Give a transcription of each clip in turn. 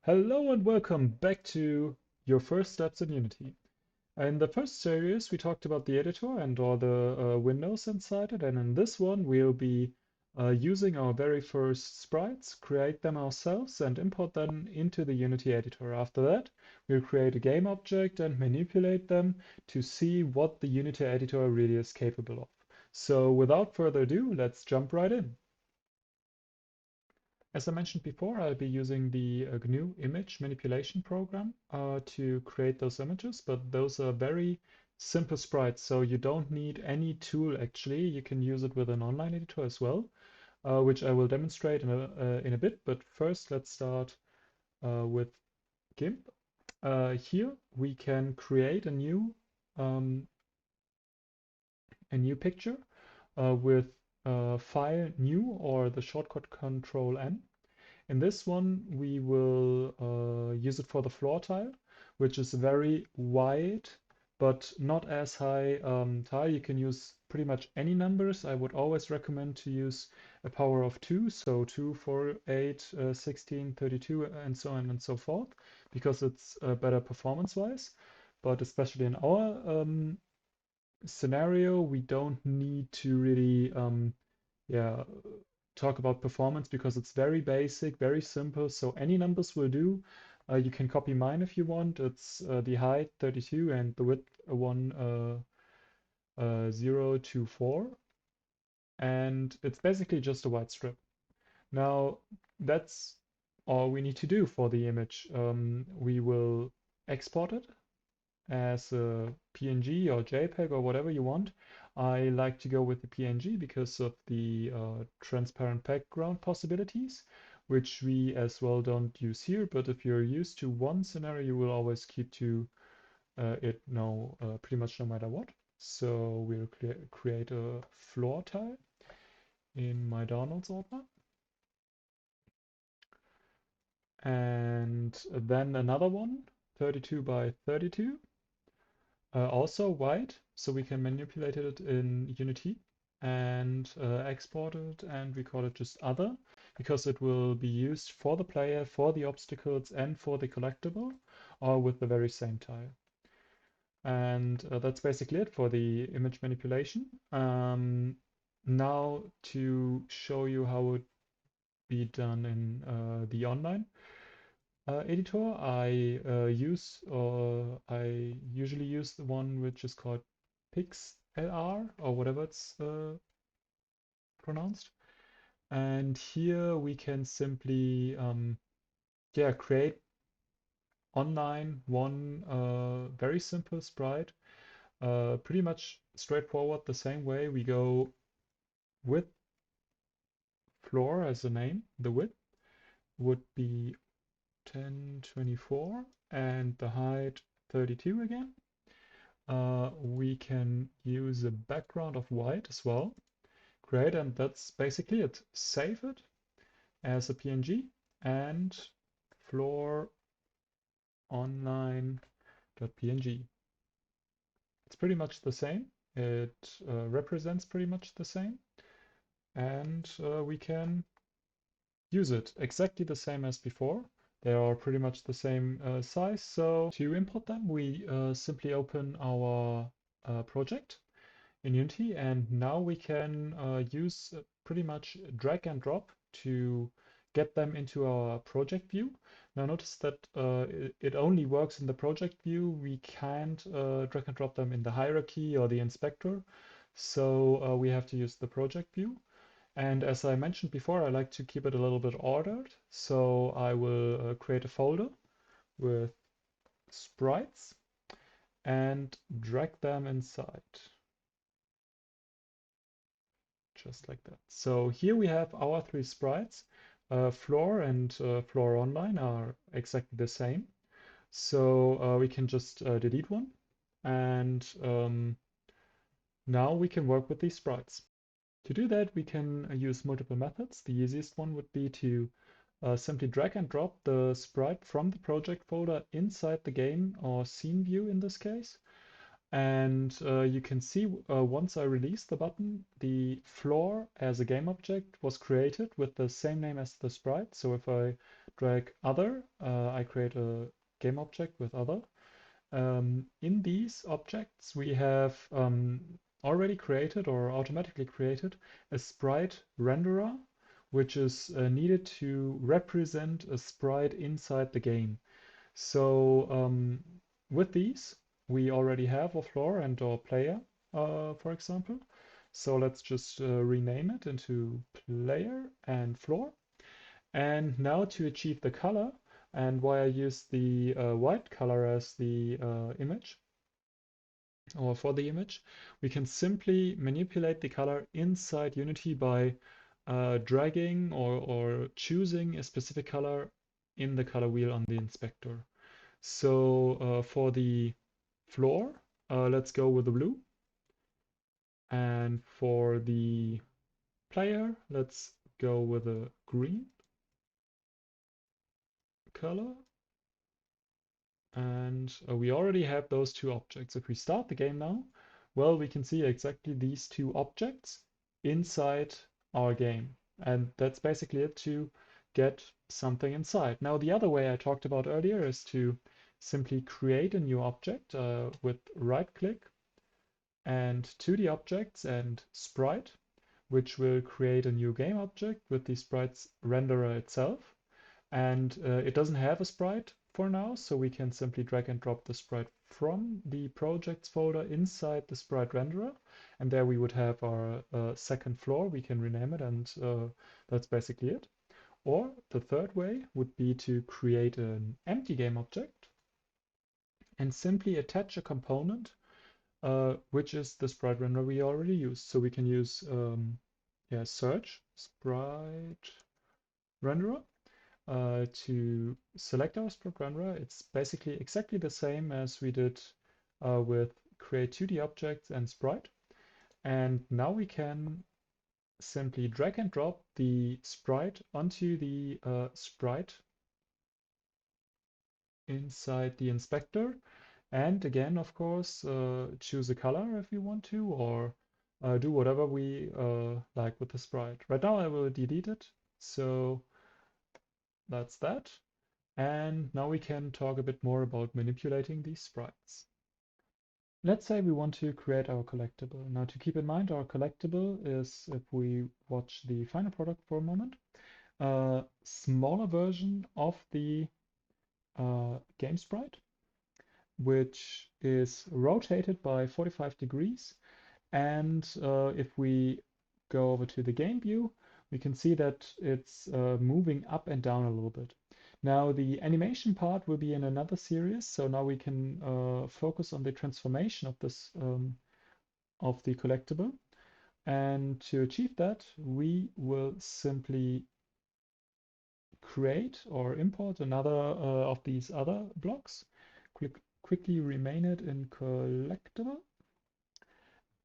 Hello and welcome back to your first steps in Unity. In the first series, we talked about the editor and all the windows inside it, and in this one, we'll be using our very first sprites, create them ourselves, and import them into the Unity editor. After that, we'll create a game object and manipulate them to see what the Unity editor really is capable of. So without further ado, let's jump right in. As I mentioned before, I'll be using the GNU image manipulation program to create those images, but those are very simple sprites, so you don't need any tool actually. You can use it with an online editor as well, which I will demonstrate in a bit. But first, let's start with GIMP. Here we can create um, a new picture with file new or the shortcut Control N. In this one, we will use it for the floor tile, which is very wide, but not as high tile. You can use pretty much any numbers. I would always recommend to use a power of 2, so 2, 4, 8, 16, 32, and so on and so forth, because it's better performance-wise. But especially in our scenario, we don't need to really yeah, talk about performance because it's very basic, very simple. So any numbers will do. You can copy mine if you want. It's the height 32 and the width 0 to 4. And it's basically just a white strip. Now, that's all we need to do for the image. We will export it as a PNG or JPEG or whatever you want. I like to go with the PNG because of the transparent background possibilities, which we as well don't use here. But if you're used to one scenario, you will always keep to pretty much no matter what. So we'll create a floor tile in my downloads ordner. And then another one, 32 by 32. Also white, so we can manipulate it in Unity and export it, and we call it just other because it will be used for the player, for the obstacles, and for the collectible, all with the very same tile. And that's basically it for the image manipulation. Now to show you how it be done in the online editor, I usually use the one which is called PixLR or whatever it's pronounced. And here we can simply create online one very simple sprite, pretty much straightforward the same way. We go with floor as a name. The width would be 1024 and the height 32 again. We can use a background of white as well. Great, and that's basically it. Save it as a PNG and floor online.png. It's pretty much the same. It represents pretty much the same. And we can use it exactly the same as before. They are pretty much the same size. So to import them, we simply open our project in Unity, and now we can use pretty much drag and drop to get them into our project view. Now notice that it only works in the project view. We can't drag and drop them in the hierarchy or the inspector. So we have to use the project view. And as I mentioned before, I like to keep it a little bit ordered. So I will create a folder with sprites and drag them inside. Just like that. So here we have our three sprites. Floor and Floor Online are exactly the same. So we can just delete one. And now we can work with these sprites. To do that, we can use multiple methods. The easiest one would be to simply drag and drop the sprite from the project folder inside the game or scene view in this case. And you can see once I release the button, the floor as a game object was created with the same name as the sprite. So if I drag other, I create a game object with other. In these objects, we have already created or automatically created a sprite renderer, which is needed to represent a sprite inside the game. So with these, we already have a floor and a player, for example. So let's just rename it into player and floor. And now to achieve the color, and why I use the white color as the image, or for the image, we can simply manipulate the color inside Unity by dragging or choosing a specific color in the color wheel on the inspector. So for the floor, let's go with the blue. And for the player, let's go with a green color. And we already have those two objects. If we start the game now, well, we can see exactly these two objects inside our game. And that's basically it to get something inside. Now, the other way I talked about earlier is to simply create a new object with right click and 2D objects and sprite, which will create a new game object with the sprite's renderer itself. And it doesn't have a sprite for now, so we can simply drag and drop the sprite from the projects folder inside the sprite renderer. And there we would have our second floor. We can rename it, and that's basically it. Or the third way would be to create an empty game object and simply attach a component, which is the sprite renderer we already used. So we can use search sprite renderer to select our sprite renderer. It's basically exactly the same as we did with create 2D objects and sprite. And now we can simply drag and drop the sprite onto the sprite inside the inspector. And again, of course, choose a color if you want to, or do whatever we like with the sprite. Right now I will delete it. So that's that. And now we can talk a bit more about manipulating these sprites. Let's say we want to create our collectible. Now to keep in mind, our collectible is, if we watch the final product for a moment, a smaller version of the game sprite, which is rotated by 45 degrees. And if we go over to the game view, we can see that it's moving up and down a little bit. Now the animation part will be in another series, so now we can focus on the transformation of this of the collectible. And to achieve that, we will simply create or import another of these other blocks. Quickly rename it in collectible,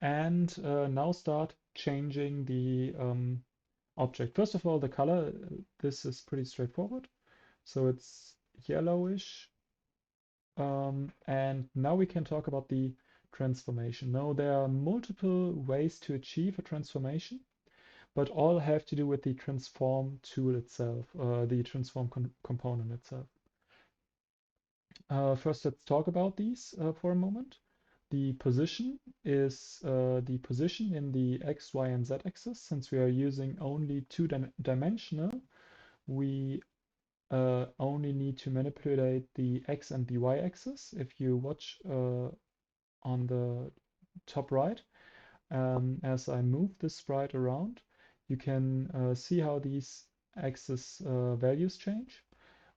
and now start changing the object. First of all, the color, this is pretty straightforward. So it's yellowish. And now we can talk about the transformation. Now there are multiple ways to achieve a transformation, but all have to do with the transform tool itself, the transform component itself. First, let's talk about these for a moment. The position is the position in the X, Y, and Z axis. Since we are using only two-dimensional, we only need to manipulate the X and the Y axis. If you watch on the top right, as I move this sprite around, you can see how these axis values change.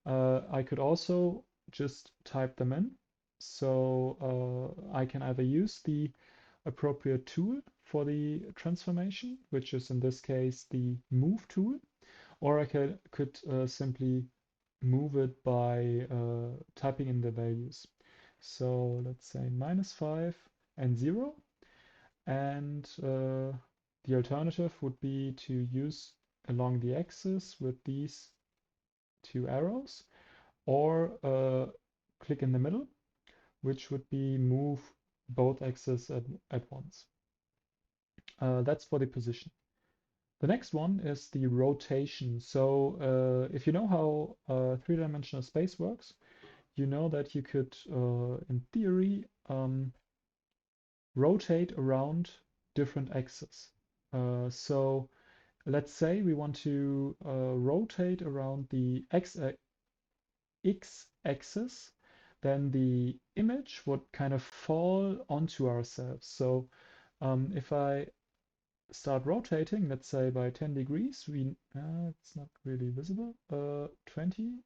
I could also just type them in. So I can either use the appropriate tool for the transformation, which is in this case the move tool, or I could simply move it by typing in the values. So let's say -5 and 0. And the alternative would be to use along the axis with these two arrows, or click in the middle, which would be move both axes at once. That's for the position. The next one is the rotation. So if you know how three-dimensional space works, you know that you could, in theory, rotate around different axes. So let's say we want to rotate around the x-axis, then the image would kind of fall onto ourselves. So if I start rotating, let's say by 10 degrees, it's not really visible, 20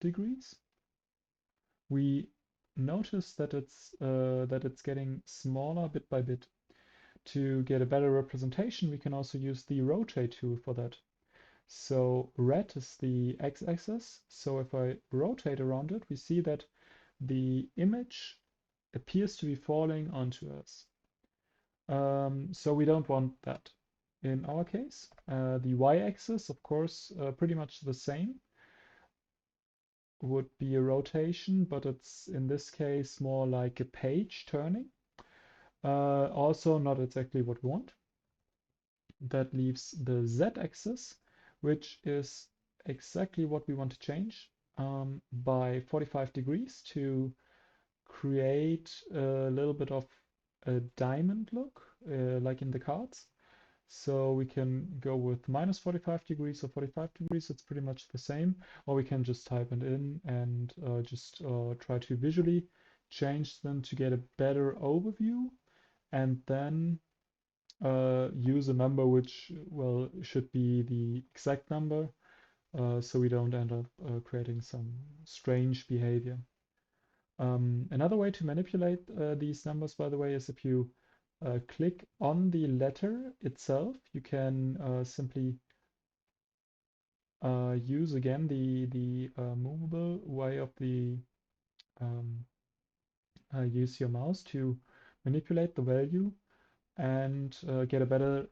degrees, we notice that it's getting smaller bit by bit. To get a better representation, we can also use the rotate tool for that. So red is the x-axis. So if I rotate around it, we see that the image appears to be falling onto us. So we don't want that. In our case, the y-axis, of course, pretty much the same, would be a rotation, but it's in this case more like a page turning. Also not exactly what we want. That leaves the z-axis, which is exactly what we want to change, by 45 degrees to create a little bit of a diamond look, like in the cards. So we can go with minus 45 degrees or 45 degrees, it's pretty much the same, or we can just type it in and just try to visually change them to get a better overview, and then use a number which, well, should be the exact number, so we don't end up creating some strange behavior. Another way to manipulate these numbers, by the way, is if you click on the letter itself, you can simply use again the movable way of the use your mouse to manipulate the value and get a better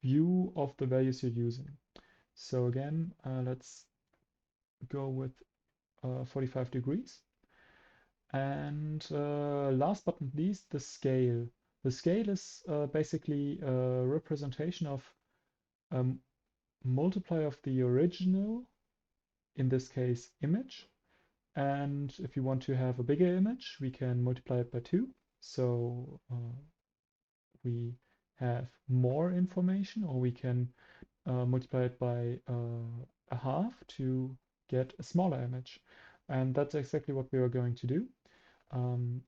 view of the values you're using. So again, let's go with 45 degrees. And last but not least, the scale. The scale is basically a representation of a multiply of the original, in this case, image. And if you want to have a bigger image, we can multiply it by 2. So we have more information, or we can multiply it by a half to get a smaller image. And that's exactly what we are going to do.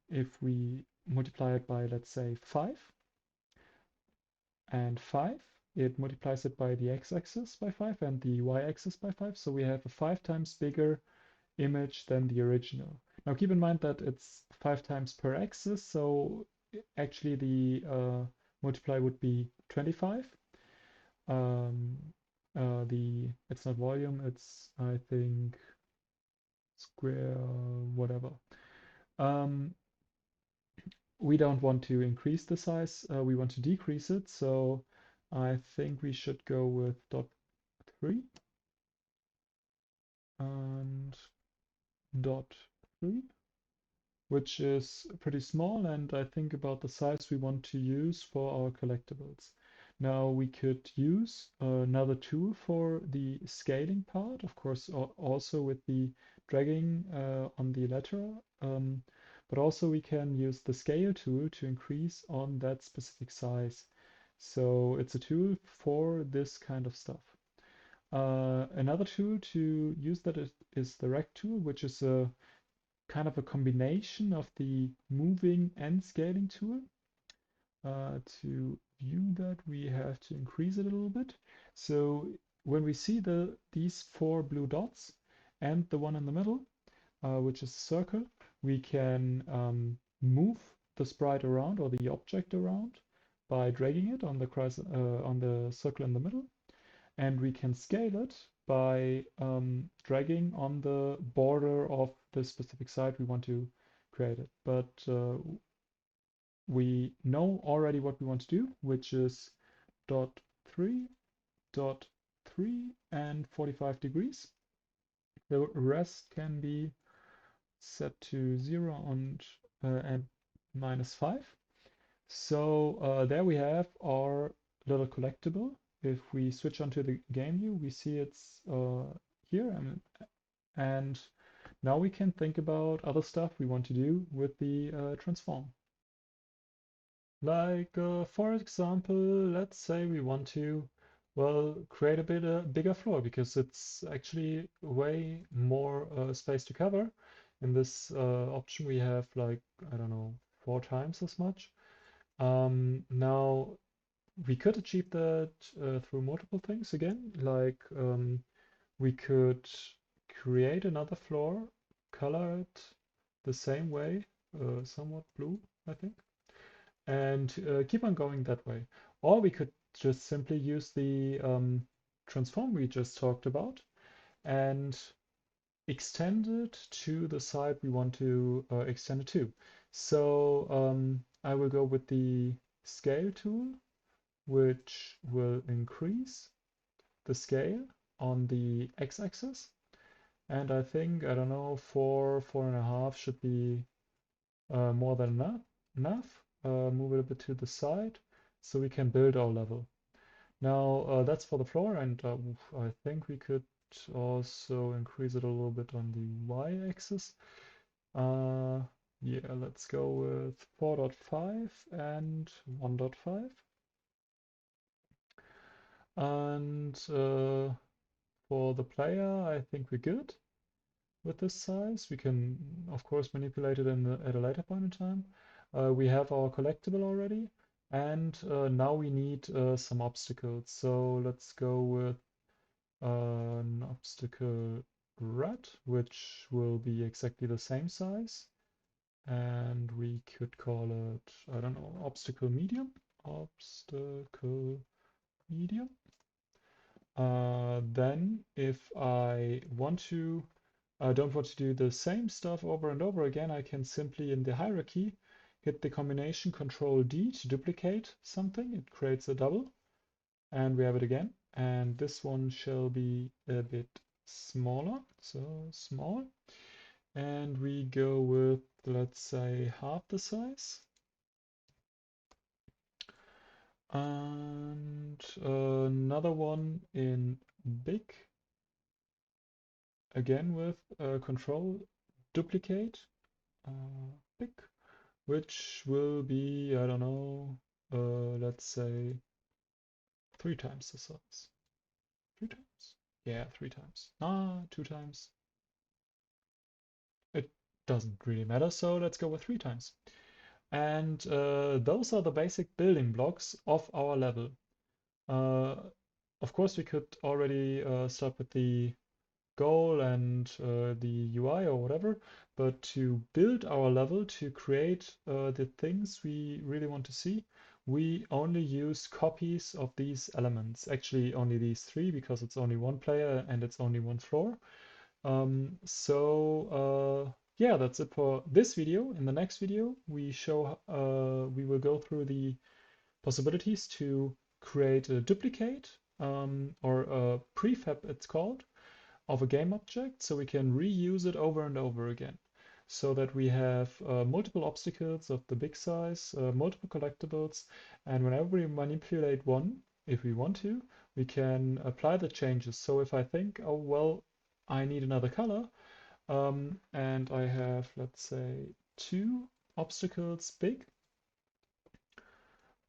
If we multiply it by, let's say, 5 and 5, it multiplies it by the x-axis by 5 and the y-axis by 5. So we have a 5 times bigger image than the original. Now keep in mind that it's 5 times per axis, so actually the multiply would be 25. It's not volume, it's, I think, square, whatever. We don't want to increase the size, we want to decrease it, so I think we should go with dot 3 and dot 3, which is pretty small, and I think about the size we want to use for our collectibles. Now we could use another tool for the scaling part, of course, also with the dragging on the letter, but also we can use the scale tool to increase on that specific size. So it's a tool for this kind of stuff. Another tool to use that is the rect tool, which is a kind of a combination of the moving and scaling tool. To view that, we have to increase it a little bit. So when we see these 4 blue dots and the one in the middle, which is a circle, we can move the sprite around, or the object around, by dragging it on the circle in the middle, and we can scale it by dragging on the border of the specific side we want to create it. But we know already what we want to do, which is dot 3, dot 3, and 45 degrees. The rest can be set to 0 and minus 5. So there we have our little collectible. If we switch onto the game view, we see it's here, and now we can think about other stuff we want to do with the transform. Like, for example, let's say we want to, well, create a bit bigger floor because it's actually way more space to cover. In this option, we have like, I don't know, 4 times as much. Now, we could achieve that through multiple things again, like we could create another floor, color it the same way, somewhat blue, I think, and keep on going that way. Or we could just simply use the transform we just talked about and extend it to the side we want to extend it to. So I will go with the scale tool, which will increase the scale on the x-axis. And I think, I don't know, 4.5 should be more than enough. Move it a bit to the side so we can build our level. Now that's for the floor, and I think we could also increase it a little bit on the y-axis. Yeah, let's go with 4.5 and 1.5. And for the player, I think we're good with this size. We can, of course, manipulate it at a later point in time. We have our collectible already, and now we need some obstacles. So let's go with an obstacle red, which will be exactly the same size. And we could call it, I don't know, obstacle medium. Obstacle medium. Then if I don't want to do the same stuff over and over again, I can simply in the hierarchy hit the combination Control D to duplicate something. It creates a double, and we have it again. And this one shall be a bit smaller, so small. And we go with, let's say, half the size. And another one in big, again with control duplicate big, which will be, I don't know, let's say 3 times the size. 3 times? Yeah, 3 times. 2 times. It doesn't really matter, so let's go with 3 times. And those are the basic building blocks of our level. Uh, of course, we could already start with the goal and the UI or whatever, but to build our level, to create the things we really want to see, we only use copies of these elements. Actually, only these 3 because it's only one player and it's only one floor. Yeah, that's it for this video. In the next video, we will go through the possibilities to create a duplicate or a prefab, it's called, of a game object so we can reuse it over and over again so that we have multiple obstacles of the big size, multiple collectibles, and whenever we manipulate one, if we want to, we can apply the changes. So if I think, oh, well, I need another color, and I have, let's say, 2 obstacles big,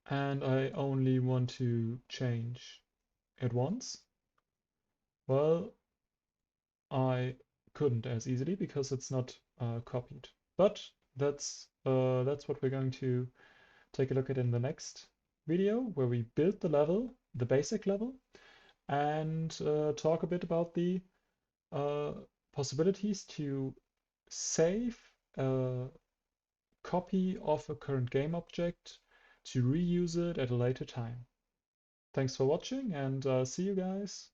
and I only want to change it once, well, I couldn't as easily because it's not copied. But that's what we're going to take a look at in the next video, where we build the level, the basic level, and talk a bit about the uh, possibilities to save a copy of a current game object to reuse it at a later time. Thanks for watching, and see you guys